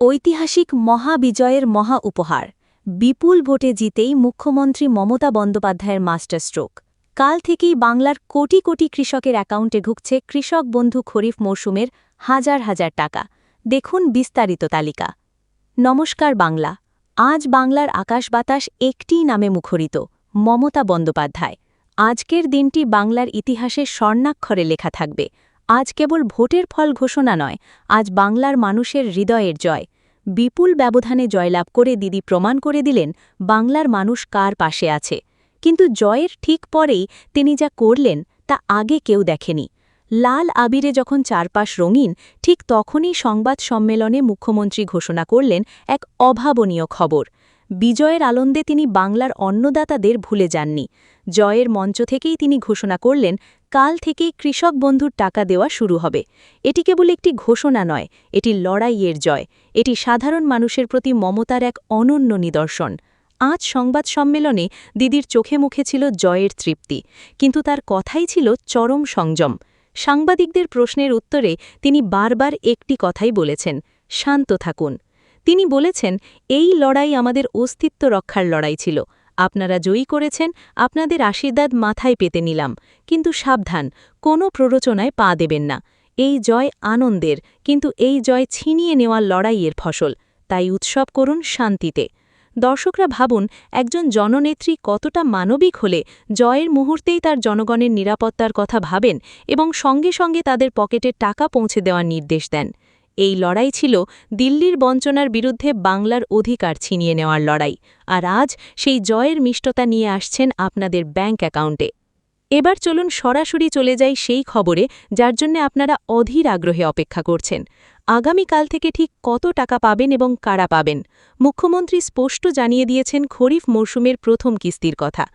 ঐতিহাসিক মহাবিজয়ের মহা উপহার বিপুল ভোটে জিতেই মুখ্যমন্ত্রী মমতা বন্দ্যোপাধ্যায়ের মাস্টার স্ট্রোক। কাল থেকেই বাংলার কোটি কোটি কৃষকের অ্যাকাউন্টে ঢুকছে কৃষক বন্ধু খরিফ মরশুমের হাজার হাজার টাকা। দেখুন বিস্তারিত তালিকা। নমস্কার বাংলা। আজ বাংলার আকাশ বাতাস একটিই নামে মুখরিত, মমতা বন্দ্যোপাধ্যায়। আজকের দিনটি বাংলার ইতিহাসে স্বর্ণাক্ষরে লেখা থাকবে। আজ কেবল ভোটের ফল ঘোষণা নয়, আজ বাংলার মানুষের হৃদয়ের জয়। বিপুল ব্যবধানে জয়লাভ করে দিদি প্রমাণ করে দিলেন বাংলার মানুষ কার পাশে আছে। কিন্তু জয়ের ঠিক পরেই তিনি যা করলেন তা আগে কেউ দেখেনি। লাল আবিরে যখন চারপাশ রঙিন, ঠিক তখনই সংবাদ সম্মেলনে মুখ্যমন্ত্রী ঘোষণা করলেন এক অভাবনীয় খবর। বিজয়ের আনন্দে তিনি বাংলার অন্নদাতাদের ভুলে যাননি। জয়ের মঞ্চ থেকেই তিনি ঘোষণা করলেন, কাল থেকেই কৃষক বন্ধুর টাকা দেওয়া শুরু হবে। এটি কেবল একটি ঘোষণা নয়, এটি লড়াইয়ের জয়। এটি সাধারণ মানুষের প্রতি মমতার এক অনন্য নিদর্শন। আজ সংবাদ সম্মেলনে দিদির চোখে মুখে ছিল জয়ের তৃপ্তি, কিন্তু তার কথাই ছিল চরম সংযম। সাংবাদিকদের প্রশ্নের উত্তরে তিনি বারবার একটি কথাই বলেছেন, শান্ত থাকুন। তিনি বলেছেন, এই লড়াই আমাদের অস্তিত্ব রক্ষার লড়াই ছিল। আপনারা জয়ী করেছেন, আপনাদের আশীর্বাদ মাথায় পেতে নিলাম, কিন্তু সাবধান, কোনো প্ররোচনায় পা দেবেন না। এই জয় আনন্দের, কিন্তু এই জয় ছিনিয়ে নেওয়ার লড়াইয়ের ফসল। তাই উৎসব করুন শান্তিতে। দর্শকরা ভাবুন, একজন জননেত্রী কতটা মানবিক হলে জয়ের মুহূর্তেই তার জনগণের নিরাপত্তার কথা ভাবেন এবং সঙ্গে সঙ্গে তাদের পকেটে টাকা পৌঁছে দেওয়ার নির্দেশ দেন। এই লড়াই ছিল দিল্লির বঞ্চনার বিরুদ্ধে বাংলার অধিকার ছিনিয়ে নেওয়ার লড়াই, আর আজ সেই জয়ের মিষ্টতা নিয়ে আসছেন আপনাদের ব্যাংক অ্যাকাউন্টে। এবার চলুন সরাসরি চলে যাই সেই খবরে যার জন্য আপনারা অধীর আগ্রহে অপেক্ষা করছেন। আগামীকাল থেকে ঠিক কত টাকা পাবেন এবং কারা পাবেন? মুখ্যমন্ত্রী স্পষ্ট জানিয়ে দিয়েছেন খরিফ মরশুমের প্রথম কিস্তির কথা।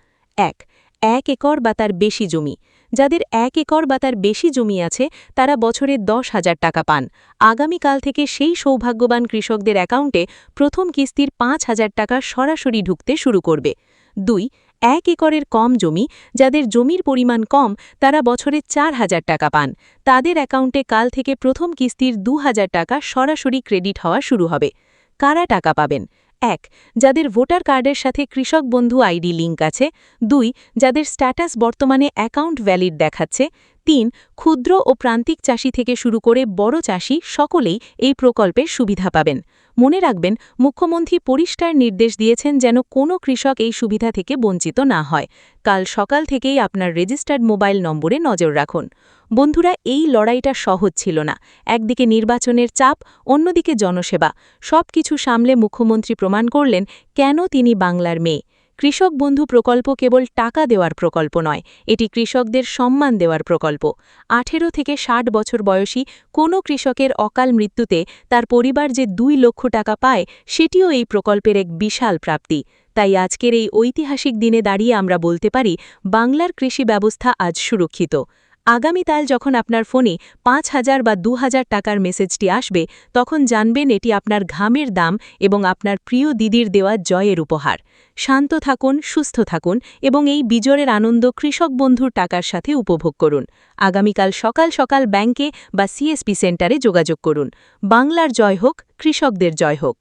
১ একর বা তার বেশি জমি। যাদের ১ একর বা তার বেশি জমি আছে তারা বছরে ১০,০০০ টাকা পান। আগামীকাল থেকে সেই সৌভাগ্যবান কৃষকদের অ্যাকাউন্টে প্রথম কিস্তির ৫,০০০ টাকা সরাসরি ঢুকতে শুরু করবে। ২ ১ একরের কম জমি। যাদের জমির পরিমাণ কম তারা বছরে ৪,০০০ টাকা পান। তাদের অ্যাকাউন্টে কাল থেকে প্রথম কিস্তির ২,০০০ টাকা সরাসরি ক্রেডিট হওয়া শুরু হবে। কারা টাকা পাবেন? ১ যাদের ভোটার কার্ডের সাথে কৃষক বন্ধু আইডি লিঙ্ক আছে। ২ যাদের স্ট্যাটাস বর্তমানে অ্যাকাউন্ট ভ্যালিড দেখাচ্ছে। ৩ ক্ষুদ্র ও প্রান্তিক চাষি থেকে শুরু করে বড় চাষি সকলেই এই প্রকল্পের সুবিধা পাবেন। মনে রাখবেন, মুখ্যমন্ত্রী পরিষ্কার নির্দেশ দিয়েছেন যেন কোনো কৃষক এই সুবিধা থেকে বঞ্চিত না হয়। কাল সকাল থেকেই আপনার রেজিস্টার্ড মোবাইল নম্বরে নজর রাখুন। বন্ধুরা, এই লড়াইটা সহজ ছিল না। একদিকে নির্বাচনের চাপ, অন্যদিকে জনসেবা। সবকিছু সামলে মুখ্যমন্ত্রী প্রমাণ করলেন কেন তিনি বাংলার মেয়ে। কৃষক বন্ধু প্রকল্প কেবল টাকা দেওয়ার প্রকল্প নয়, এটি কৃষকদের সম্মান দেওয়ার প্রকল্প। ১৮ থেকে ৬০ বছর বয়সী কোনো কৃষকের অকাল মৃত্যুতে তার পরিবার যে ২ লক্ষ টাকা পায়, সেটিও এই প্রকল্পের এক বিশাল প্রাপ্তি। তাই আজকের এই ঐতিহাসিক দিনে দাঁড়িয়ে আমরা বলতে পারি, বাংলার কৃষি ব্যবস্থা আজ সুরক্ষিত। আগামীকাল যখন আপনার ফোনে ৫,০০০ বা ২,০০০ টাকার মেসেজটি আসবে, তখন জানবেন এটি আপনার ঘামের দাম এবং আপনার প্রিয় দিদির দেওয়া জয়ের উপহার। শান্ত থাকুন, সুস্থ থাকুন এবং এই বিজয়ের আনন্দ কৃষক বন্ধুর টাকার সাথে উপভোগ করুন। আগামীকাল সকাল সকাল ব্যাংকে বা সিএসপি সেন্টারে যোগাযোগ করুন। বাংলার জয় হোক, কৃষকদের জয় হোক।